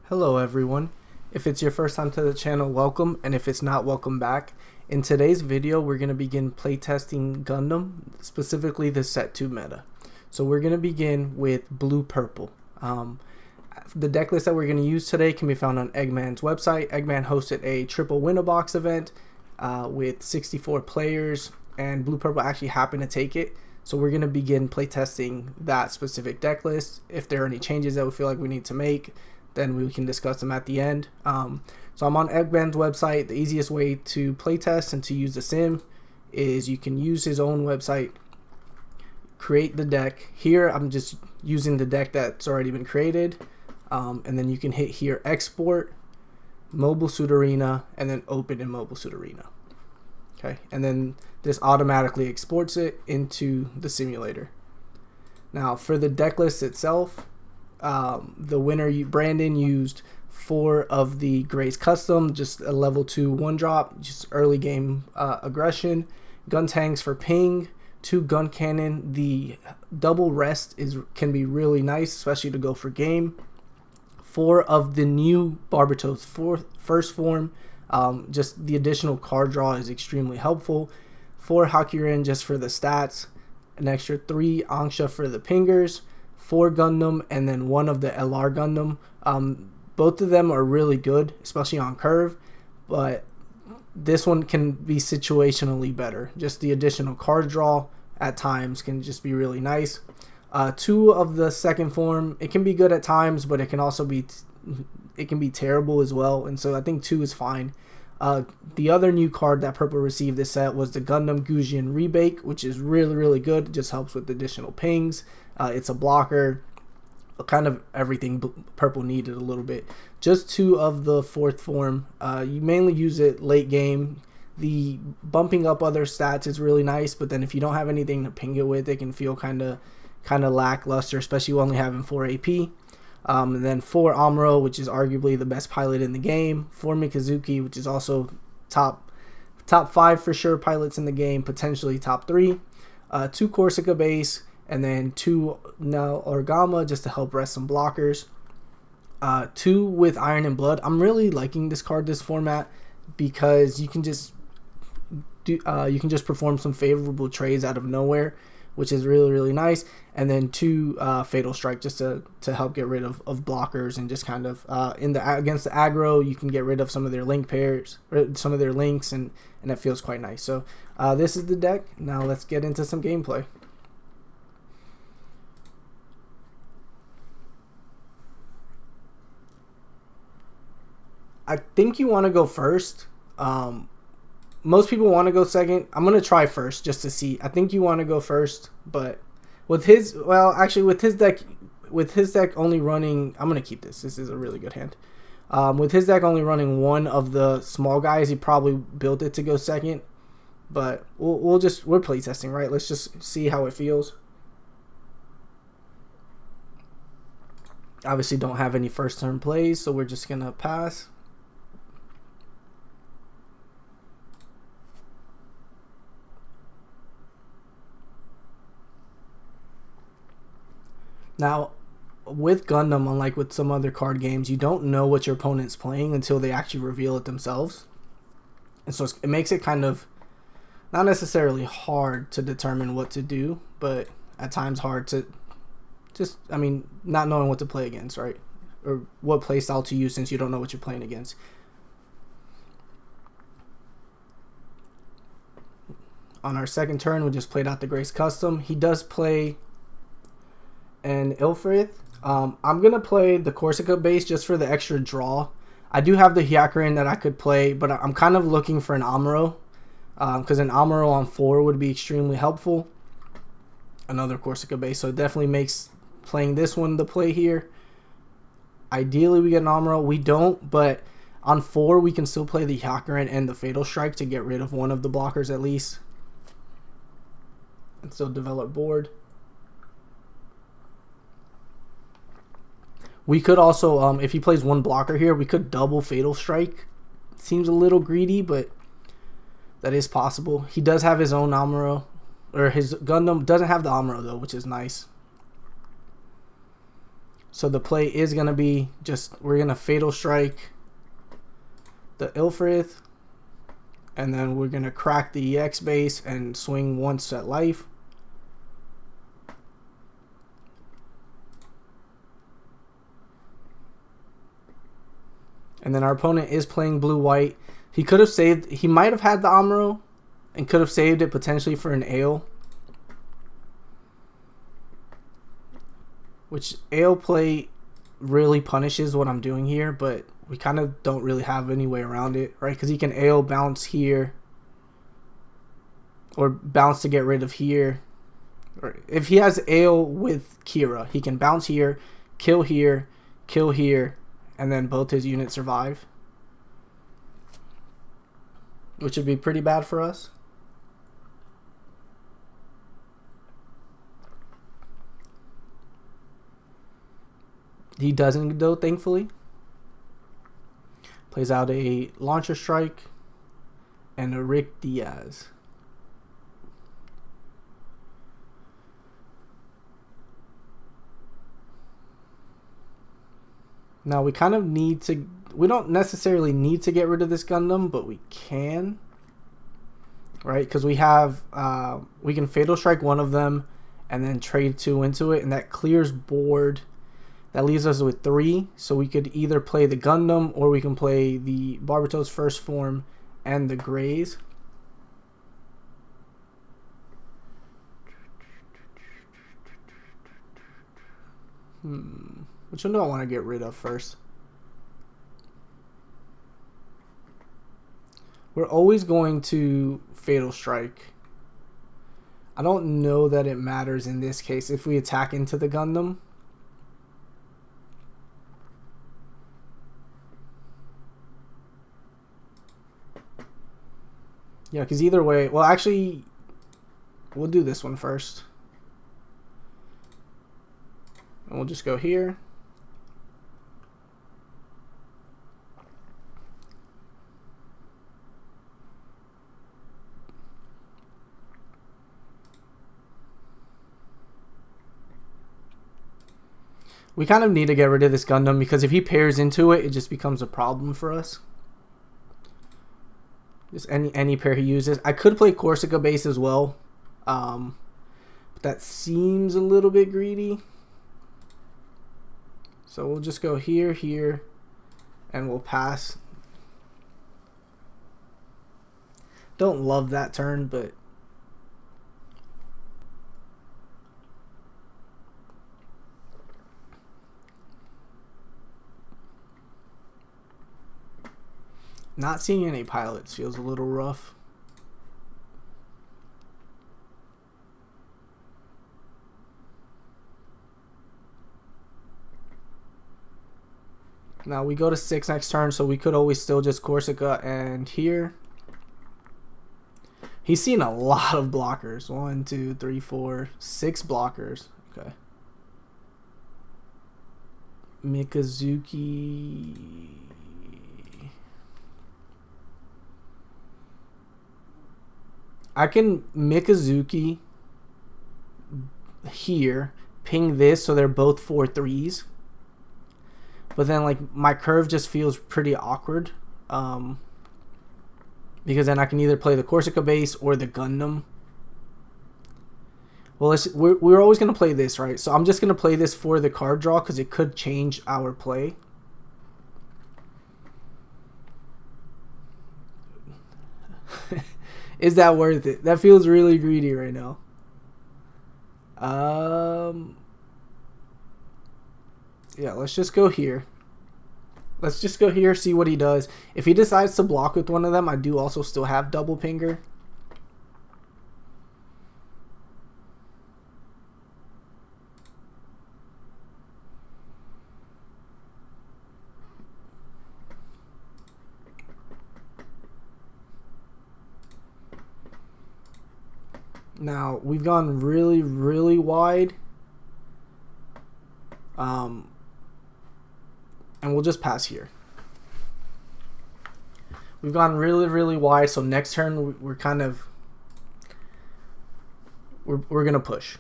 Hello everyone. If it's your first time to the channel, welcome, and if it's not, welcome back. In today's video, we're going to begin playtesting Gundam, specifically the Set 2 meta. So we're going to begin with Blue Purple. The deck list that we're going to use today can be found on Eggman's website. Eggman hosted a triple win-a-box event with 64 players, and Blue Purple actually happened to take it. So we're going to begin playtesting that specific deck list. If there are any changes that we feel like we need to make, then we can discuss them at the end. So I'm on Eggman's website. The easiest way to playtest and to use the sim is you can use his own website, create the deck. Here I'm just using the deck that's already been created, and then you can hit here export, Mobile Suit Arena, and then open in Mobile Suit Arena. Okay, and then this automatically exports it into the simulator. Now for the deck list itself, the winner, Brandon, used 4 of the Grace Custom, just a level 2 1-drop, just early game aggression, gun tanks for ping, 2 gun cannon. The double rest can be really nice, especially to go for game. 4 of the new Barbatos first form, just the additional card draw is extremely helpful. 4 Hakuren just for the stats, an extra 3 Angsha for the pingers, 4 Gundam, and then 1 of the LR Gundam. Both of them are really good, especially on curve, but this one can be situationally better. Just the additional card draw at times can just be really nice. 2 of the second form, it can be good at times, but it can also be terrible as well, and so I think 2 is fine. The other new card that Purple received this set was the Gundam Gujian Rebake, which is really good. It just helps with additional pings. It's a blocker, kind of everything Purple needed a little bit. Just 2 of the 4th form. You mainly use it late game. The bumping up other stats is really nice, but then if you don't have anything to ping it with, it can feel kind of lackluster, especially only having 4 AP. And then 4 Amuro, which is arguably the best pilot in the game. 4 Mikazuki, which is also top 5 for sure pilots in the game, potentially top 3. 2 Corsica base, and then 2 now Orgama just to help rest some blockers. 2 with Iron and Blood. I'm really liking this card, this format, because you can just perform some favorable trades out of nowhere, which is really nice. And then 2 Fatal Strike just to help get rid of blockers, and just kind of against the aggro, you can get rid of some of their link pairs, or some of their links, and that feels quite nice. So this is the deck. Now let's get into some gameplay. I think you want to go first. Most people want to go second. I'm going to try first just to see. I think you want to go first, but with his deck only running, I'm going to keep this. This is a really good hand. With his deck only running 1 of the small guys, he probably built it to go second, but we're playtesting, right? Let's just see how it feels. Obviously don't have any first turn plays, so we're just going to pass. Now, with Gundam, unlike with some other card games, you don't know what your opponent's playing until they actually reveal it themselves. And so it makes it kind of not necessarily hard to determine what to do, but at times hard to not knowing what to play against, right? Or what playstyle to use since you don't know what you're playing against. On our second turn, we just played out the Grace Custom. He does play and Ilfrith. I'm going to play the Corsica base just for the extra draw. I do have the Hyakurin that I could play, but I'm kind of looking for an Amuro, because an Amuro on 4 would be extremely helpful. Another Corsica base, so it definitely makes playing this one the play here. Ideally, we get an Amuro. We don't, but on 4, we can still play the Hyakurin and the Fatal Strike to get rid of one of the blockers at least. And still develop board. We could also, if he plays 1 blocker here, we could double Fatal Strike. Seems a little greedy, but that is possible. He does have his own Amuro, or his Gundam doesn't have the Amuro though, which is nice. So the play is going to be just, we're going to Fatal Strike the Ilfrith, and then we're going to crack the EX base and swing once at life. And then our opponent is playing blue-white. He could have saved, he might have had the Amuro and could have saved it potentially for an Ale. Which Ale play really punishes what I'm doing here, but we kind of don't really have any way around it, right? Because he can Ale bounce here, or bounce to get rid of here. Or if he has Ale with Kira, he can bounce here, kill here, and then both his units survive, which would be pretty bad for us. He doesn't though, thankfully. Plays out a Launcher Strike and a Rick Diaz. Now we kind of need to, we don't necessarily need to get rid of this Gundam, but we can, right? Because we have, we can Fatal Strike one of them and then trade 2 into it, and that clears board. That leaves us with 3, so we could either play the Gundam or we can play the Barbatos First Form and the Greys. Which one do I want to get rid of first? We're always going to Fatal Strike. I don't know that it matters in this case if we attack into the Gundam. Yeah, because either way, well, actually, we'll do this one first. And we'll just go here. We kind of need to get rid of this Gundam because if he pairs into it, it just becomes a problem for us. Just any pair he uses. I could play Corsica base as well. But that seems a little bit greedy. So we'll just go here, here, and we'll pass. Don't love that turn, but not seeing any pilots feels a little rough. Now we go to 6 next turn, so we could always still just Corsica and here. He's seen a lot of blockers. 1, 2, 3, 4, 6 blockers. Okay. Mikazuki. I can Mikazuki here, ping this so they're both 4/3s. But then like my curve just feels pretty awkward. Because then I can either play the Corsica base or the Gundam. Well, we're always going to play this, right? So I'm just going to play this for the card draw because it could change our play. Is that worth it? That feels really greedy right now. Yeah, let's just go here. Let's just go here, see what he does. If he decides to block with one of them, I do also still have double pinger. Now, we've gone really, really wide. And we'll just pass here. We've gone really, really wide, so next turn we're kind of... We're going to push.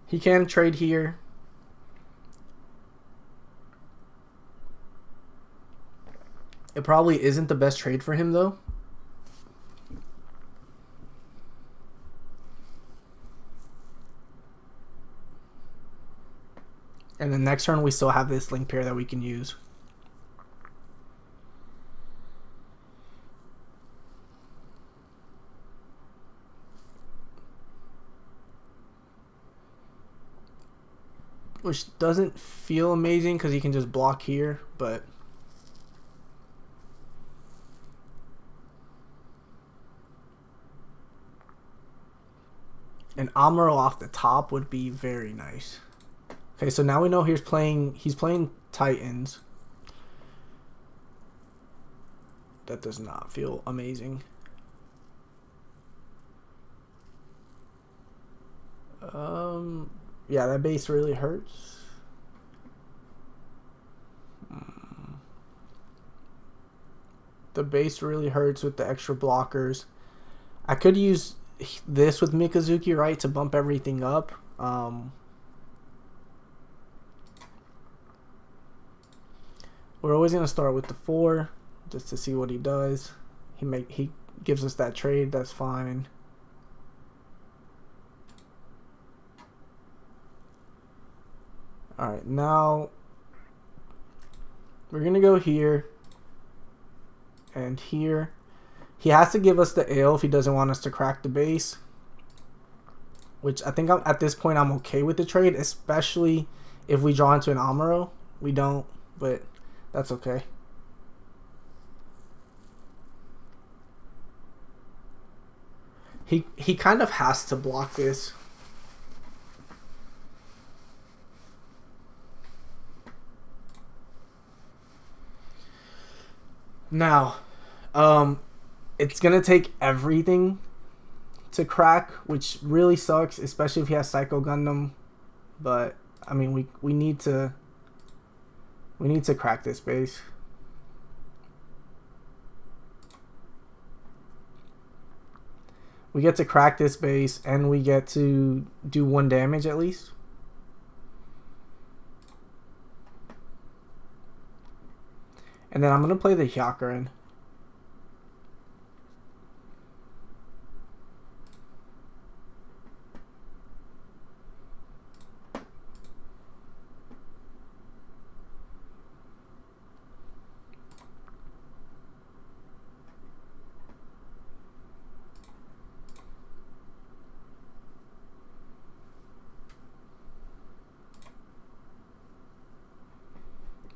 He can trade here. It probably isn't the best trade for him though. And then next turn we still have this link pair that we can use. Which doesn't feel amazing because he can just block here, but an Amuro off the top would be very nice. Okay, so now we know he's playing Titans. That does not feel amazing. Yeah, that base really hurts. The base really hurts with the extra blockers. I could use this with Mikazuki, right, to bump everything up. We're always gonna start with the 4 just to see what he does. He gives us that trade. That's fine. All right, now we're gonna go here and here. He has to give us the ale if he doesn't want us to crack the base, which I think at this point I'm okay with the trade, especially if we draw into an Amuro. We don't, but that's okay. He kind of has to block this. Now, it's gonna take everything to crack, which really sucks, especially if he has Psycho Gundam. But I mean, we need to crack this base. We get to crack this base, and we get to do 1 damage at least. And then I'm gonna play the Hyakuren.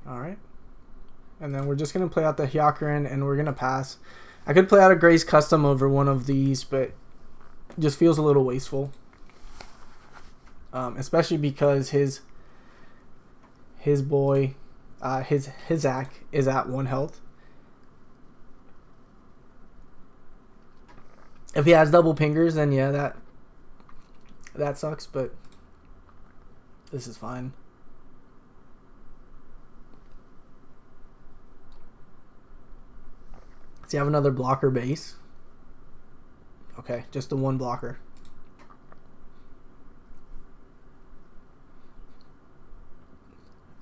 Alright. And then we're just going to play out the Hyakuren and we're going to pass. I could play out a Gray's Custom over one of these, but it just feels a little wasteful. Especially because his boy, his Zach is at 1 health. If he has double pingers, then yeah, that sucks, but this is fine. So you have another blocker base. Okay, just the 1 blocker.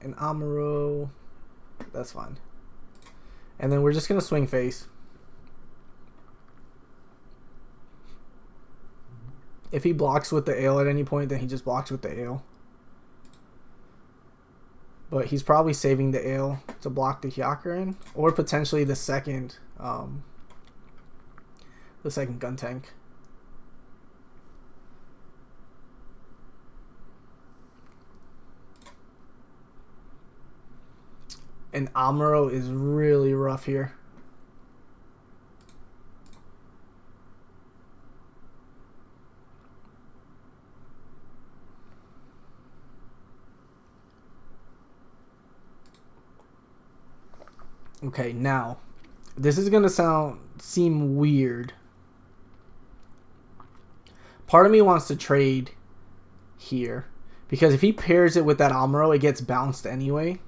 An Amuro, that's fine. And then we're just gonna swing face. If he blocks with the ale at any point, then he just blocks with the ale. But he's probably saving the ale to block the Hyakuren, or potentially the second gun tank. And Amuro is really rough here. Okay, now this is gonna seem weird. Part of me wants to trade here because if he pairs it with that Amuro, it gets bounced anyway.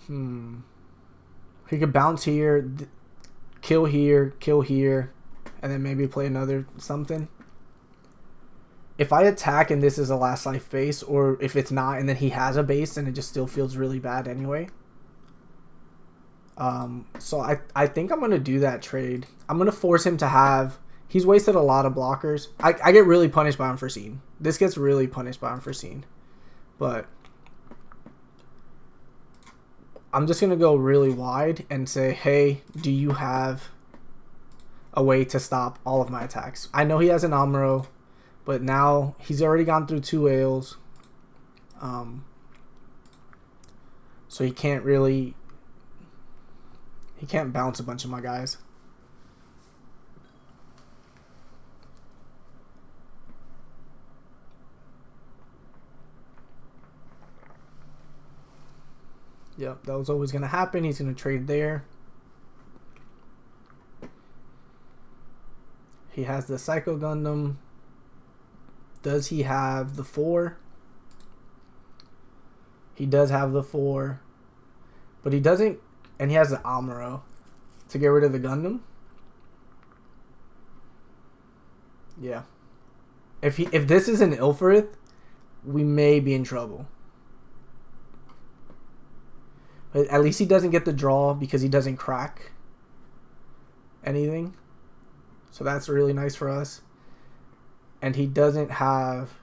He could bounce here, kill here, and then maybe play another something. if I attack and this is a last life base, or if it's not and then he has a base, then it just still feels really bad anyway. So I think I'm going to do that trade. I'm going to force him to have... He's wasted a lot of blockers. I get really punished by unforeseen. This gets really punished by unforeseen. But I'm just going to go really wide and say, hey, do you have a way to stop all of my attacks? I know he has an Amuro, but now he's already gone through 2 Ales. So he can't really... He can't bounce a bunch of my guys. Yep, that was always going to happen. He's going to trade there. He has the Psycho Gundam. Does he have the 4? He does have the 4. But he doesn't... And he has the Amuro to get rid of the Gundam. Yeah. If this is an Ilfrith, we may be in trouble. But at least he doesn't get the draw because he doesn't crack anything. So that's really nice for us. And he doesn't have...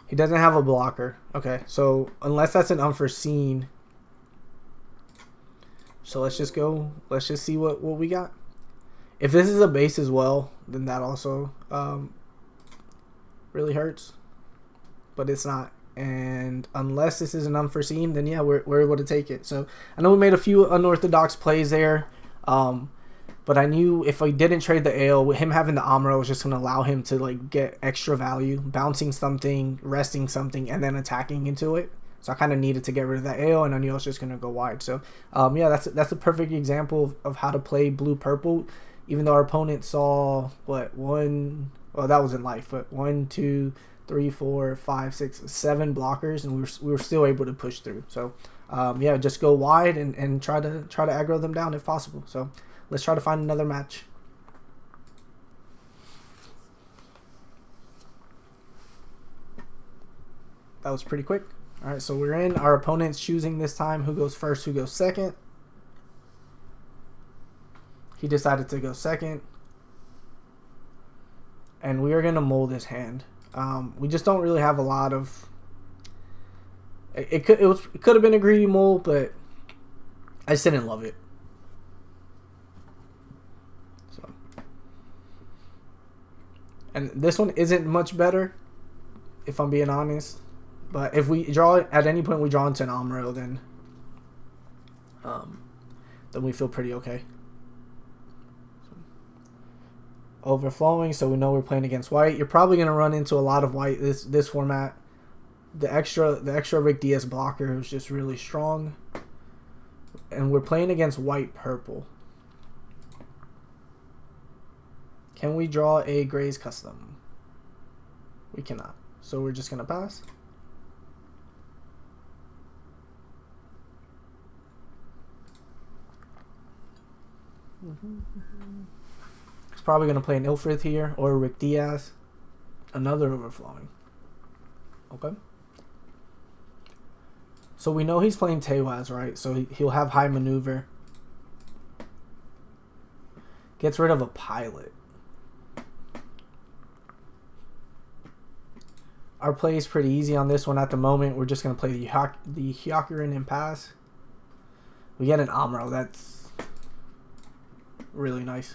He doesn't have a blocker. Okay, so unless that's an unforeseen... So let's just go. Let's just see what we got. If this is a base as well, then that also really hurts. But it's not. And unless this is an unforeseen, then yeah, we're able to take it. So I know we made a few unorthodox plays there. But I knew if I didn't trade the Ale, with him having the Amuro was just going to allow him to like get extra value, bouncing something, resting something, and then attacking into it. So I kind of needed to get rid of that AO, and I knew I was just going to go wide. So, yeah, that's a perfect example of how to play blue-purple, even though our opponent saw, what, one... Well, that was in life, but 1, 2, 3, 4, 5, 6, 7 blockers, and we were still able to push through. So, yeah, just go wide and try to aggro them down if possible. So, let's try to find another match. That was pretty quick. All right, so we're in. Our opponent's choosing this time who goes first, who goes second. He decided to go second. And we are going to mold his hand. We just don't really have a lot of... It could have been a greedy mold, but I just didn't love it. So. And this one isn't much better, if I'm being honest. But if we draw at any point, we draw into an Amuro, then we feel pretty okay. So, overflowing, so we know we're playing against white. You're probably gonna run into a lot of white this format. The extra Rick Diaz blocker is just really strong, and we're playing against white purple. Can we draw a Gray's custom? We cannot, so we're just gonna pass. He's probably going to play an Ilfrith here or Rick Diaz. Another overflowing. Okay. So we know he's playing Tewaz, right? So he'll have high maneuver. Gets rid of a pilot. Our play is pretty easy on this one at the moment. We're just going to play the Hyakurin and pass. We get an Amuro. That's really nice.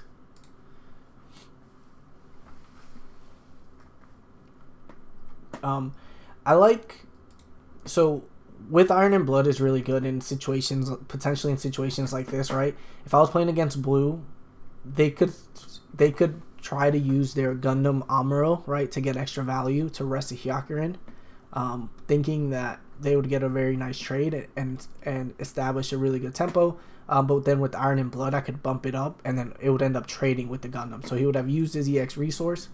I like... So, with Iron and Blood is really good in situations, potentially in situations like this, right? If I was playing against blue, they could try to use their Gundam Amuro, right, to get extra value to rest the Hyakurin, thinking that they would get a very nice trade and establish a really good tempo. But then with Iron and Blood, I could bump it up, and then it would end up trading with the Gundam. So he would have used his EX resource,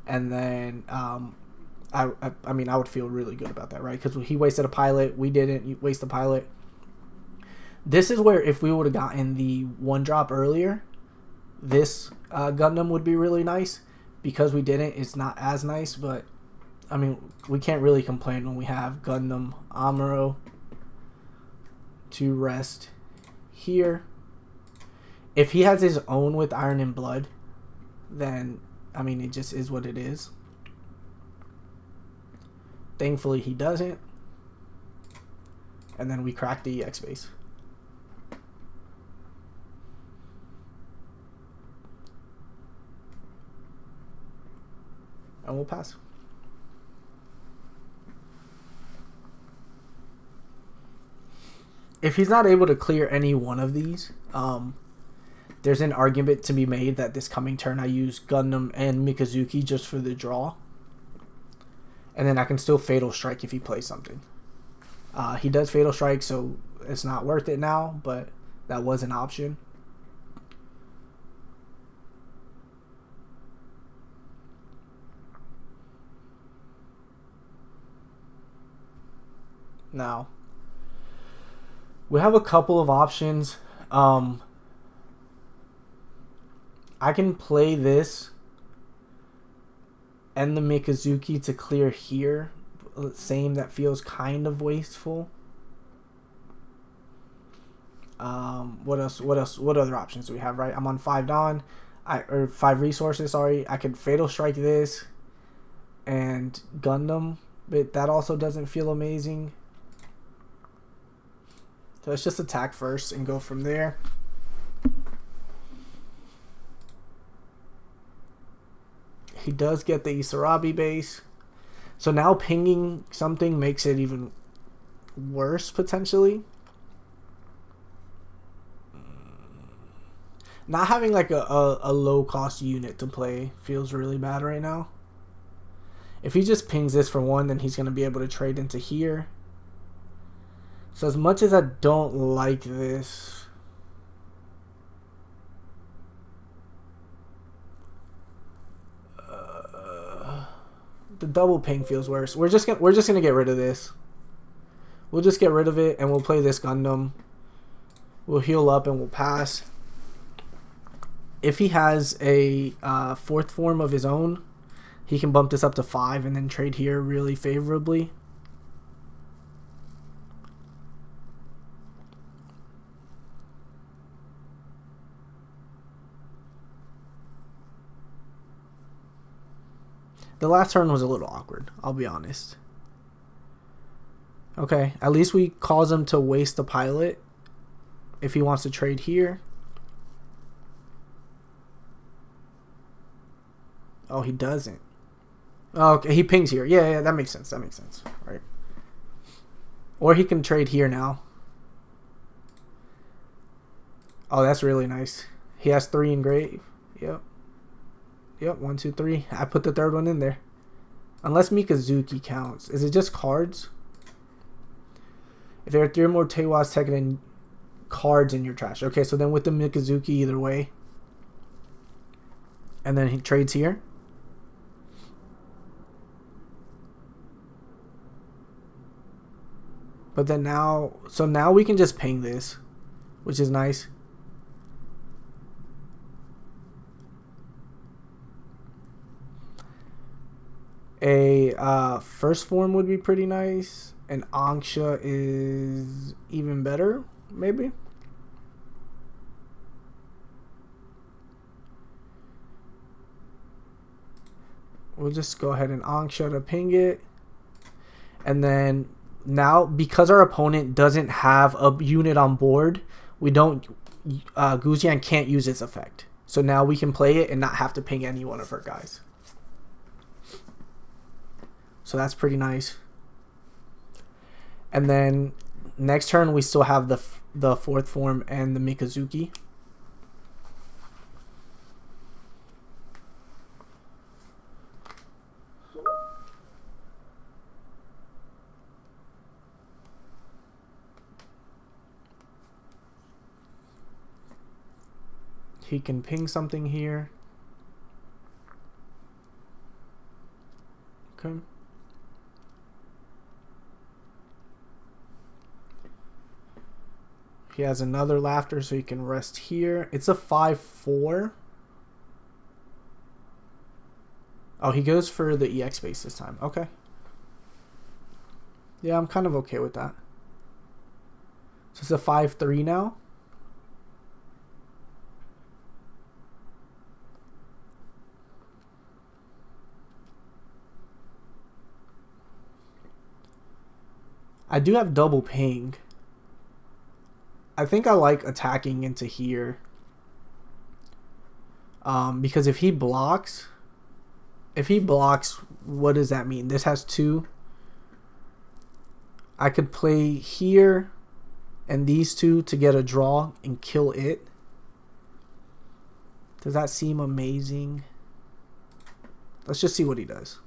and then I mean, I would feel really good about that, right? Because he wasted a pilot, we didn't waste a pilot. This is where if we would have gotten the 1-drop earlier, this Gundam would be really nice. because we didn't, it's not as nice, but I mean, we can't really complain when we have Gundam Amuro to rest here. If he has his own with Iron and Blood, then, I mean, it just is what it is. Thankfully, he doesn't. And then we crack the EX base. And we'll pass. If he's not able to clear any one of these, there's an argument to be made that this coming turn I use Gundam and Mikazuki just for the draw. And then I can still Fatal Strike if he plays something. He does Fatal Strike, so it's not worth it now, but that was an option. Now, we have a couple of options. I can play this and the Mikazuki to clear here. Same, that feels kind of wasteful. What else? What other options do we have, right? I'm on 5 Dawn. Or 5 resources, sorry. I could Fatal Strike this and Gundam, but that also doesn't feel amazing. So let's just attack first and go from there. He does get the Isarabi base. So now pinging something makes it even worse, potentially. Not having like a low-cost unit to play feels really bad right now. If he just pings this for 1, then he's going to be able to trade into here. So as much as I don't like this, the double ping feels worse. We're just gonna get rid of this. We'll just get rid of it and we'll play this Gundam. We'll heal up and we'll pass. If he has a 4th form of his own, he can bump this up to 5 and then trade here really favorably. The last turn was a little awkward, I'll be honest. Okay, at least we cause him to waste the pilot if he wants to trade here. Oh, he doesn't. Oh, okay, he pings here. Yeah, that makes sense. That makes sense, right? Or he can trade here now. Oh, that's really nice. He has 3 engraved. Yep. Yep, 1, 2, 3. I put the 3rd one in there. Unless Mikazuki counts. Is it just cards? If there are 3 or more Teiwas Tekken and cards in your trash. Okay, so then with the Mikazuki either way. And then he trades here. But then now, so now we can just ping this, which is nice. A 1st form would be pretty nice. And Anksha is even better, maybe. We'll just go ahead and Anksha to ping it. And then now, because our opponent doesn't have a unit on board, we don't, Guzian can't use its effect. So now we can play it and not have to ping any one of her guys. So that's pretty nice. And then next turn we still have the 4th form and the Mikazuki. He can ping something here. Okay. He has another laughter, so he can rest here. It's a 5-4. Oh, he goes for the EX base this time. Okay. Yeah, I'm kind of okay with that. So it's a 5-3 now. I do have double ping. I think I like attacking into here. Because if he blocks, what does that mean? This has 2. I could play here and these 2 to get a draw and kill it. Does that seem amazing? Let's just see what he does.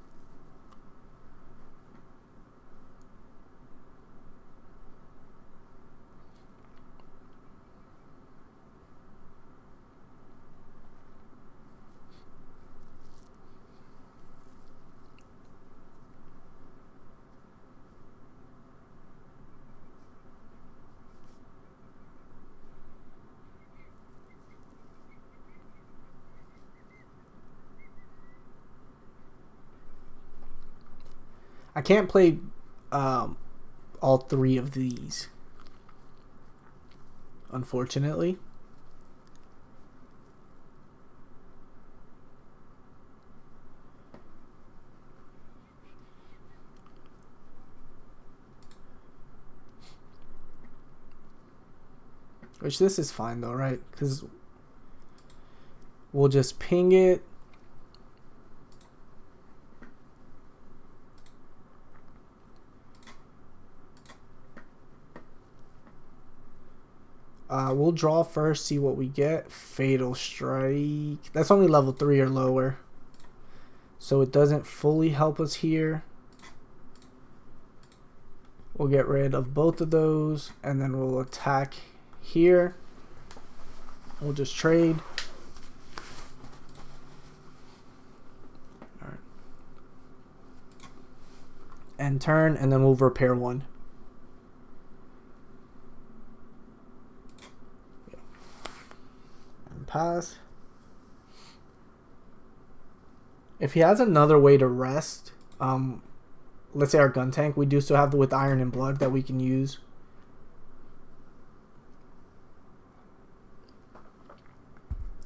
I can't play all 3 of these, unfortunately. Which this is fine though, right? Because we'll just ping it. We'll draw first, see what we get. Fatal Strike. That's only level 3 or lower, so it doesn't fully help us here. We'll get rid of both of those, and then we'll attack here. We'll just trade. All right. And turn, and then we'll repair 1. Pass. If he has another way to rest, let's say our gun tank, we do still have the with iron and blood that we can use.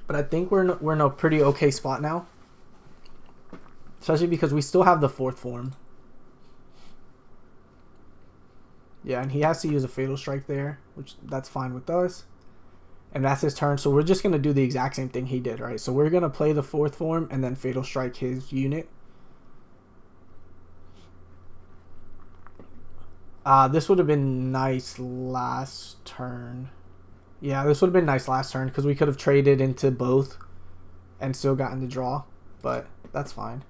But I think we're in a pretty okay spot now, especially because we still have the 4th form. Yeah, and he has to use a fatal strike there, which that's fine with us. And that's his turn, so we're just going to do the exact same thing he did, right? So we're going to play the 4th form and then fatal strike his unit. This would have been nice last turn. Yeah, this would have been nice last turn because we could have traded into both and still gotten the draw, but that's fine.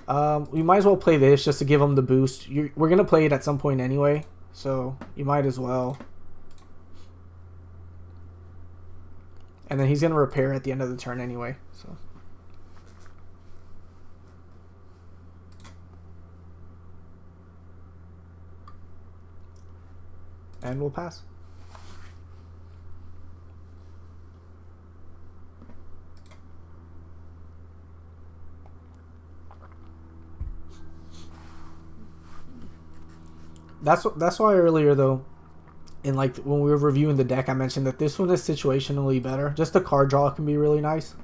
We might as well play this just to give him the boost. We're going to play it at some point anyway, so you might as well. And then he's going to repair at the end of the turn anyway. So and we'll pass. That's why earlier though, in like when we were reviewing the deck, I mentioned that this one is situationally better. Just the card draw can be really nice.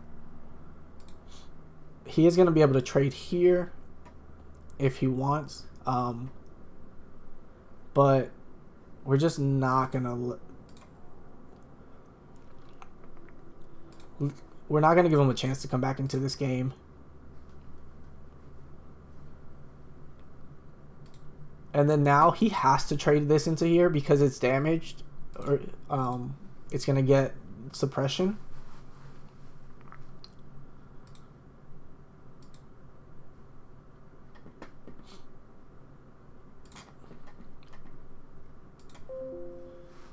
He is going to be able to trade here if he wants, but we're just not going to. We're not going to give him a chance to come back into this game. And then now he has to trade this into here because it's damaged, or it's going to get suppression.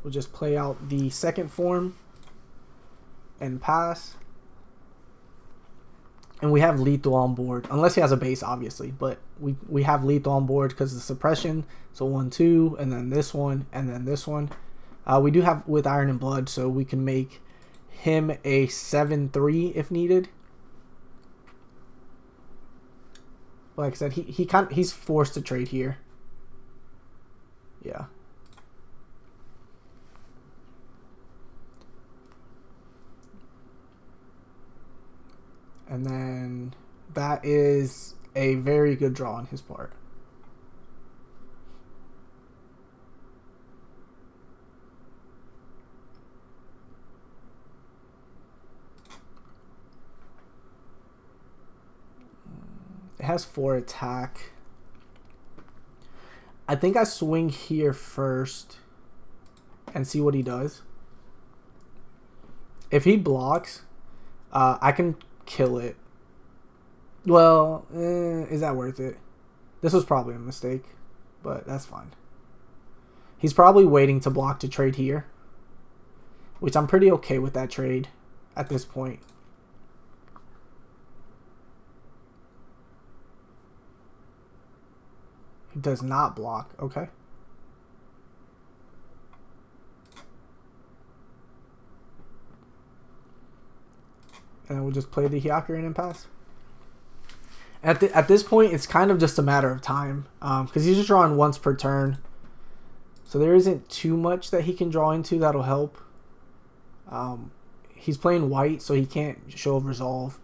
We'll just play out the 2nd form and pass. And we have lethal on board, unless he has a base, obviously. But we have lethal on board because of the suppression. So 1, 2, and then this one, and then this one. We do have with iron and blood, so we can make him a 7-3 if needed. But like I said, he's forced to trade here. Yeah. And then that is a very good draw on his part. It has 4 attack. I think I swing here first and see what he does. If he blocks, I can kill it. Well, is that worth it? This was probably a mistake, but that's fine. He's probably waiting to block to trade here, which I'm pretty okay with that trade at this point. He does not block. Okay. And then we'll just play the Hyakurin and pass. At this point, it's kind of just a matter of time, because he's just drawing once per turn. So there isn't too much that he can draw into that'll help. He's playing white, so he can't show Resolve.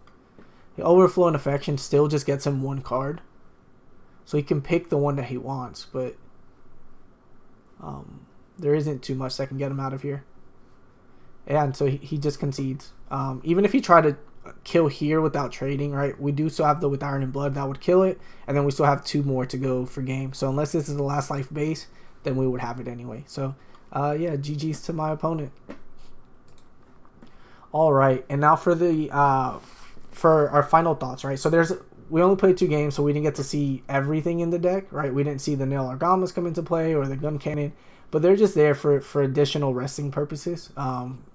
The Overflow and Affection still just gets him 1 card. So he can pick the one that he wants, but there isn't too much that can get him out of here. And so he just concedes. Even if he tried to kill here without trading, right, we do still have the With Iron and Blood that would kill it, and then we still have 2 more to go for game. So unless this is the last life base, then we would have it anyway. So yeah, GG's to my opponent. All right, and now for the for our final thoughts, right? So we only played 2 games, so we didn't get to see everything in the deck, right? We didn't see the Nail Argamas come into play or the Gun Cannon, but they're just there for additional resting purposes.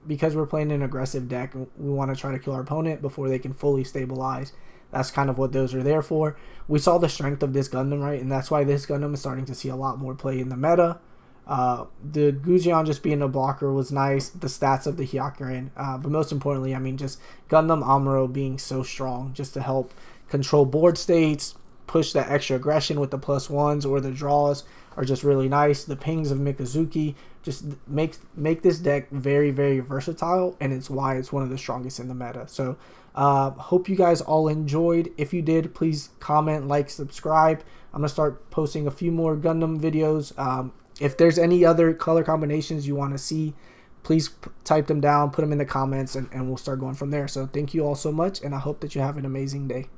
Because we're playing an aggressive deck, we want to try to kill our opponent before they can fully stabilize. That's kind of what those are there for. We saw the strength of this Gundam, right? And that's why this Gundam is starting to see a lot more play in the meta. The Guzion just being a blocker was nice. The stats of the Hyakurin. But most importantly, I mean, just Gundam Amuro being so strong just to help control board states, push that extra aggression with the +1s, or the draws are just really nice. The pings of Mikazuki just make this deck very, very versatile, and it's why it's one of the strongest in the meta. So hope you guys all enjoyed. If you did, please comment, like, subscribe. I'm gonna start posting a few more Gundam videos. If there's any other color combinations you want to see, please type them down, put them in the comments, and we'll start going from there. So thank you all so much, and I hope that you have an amazing day.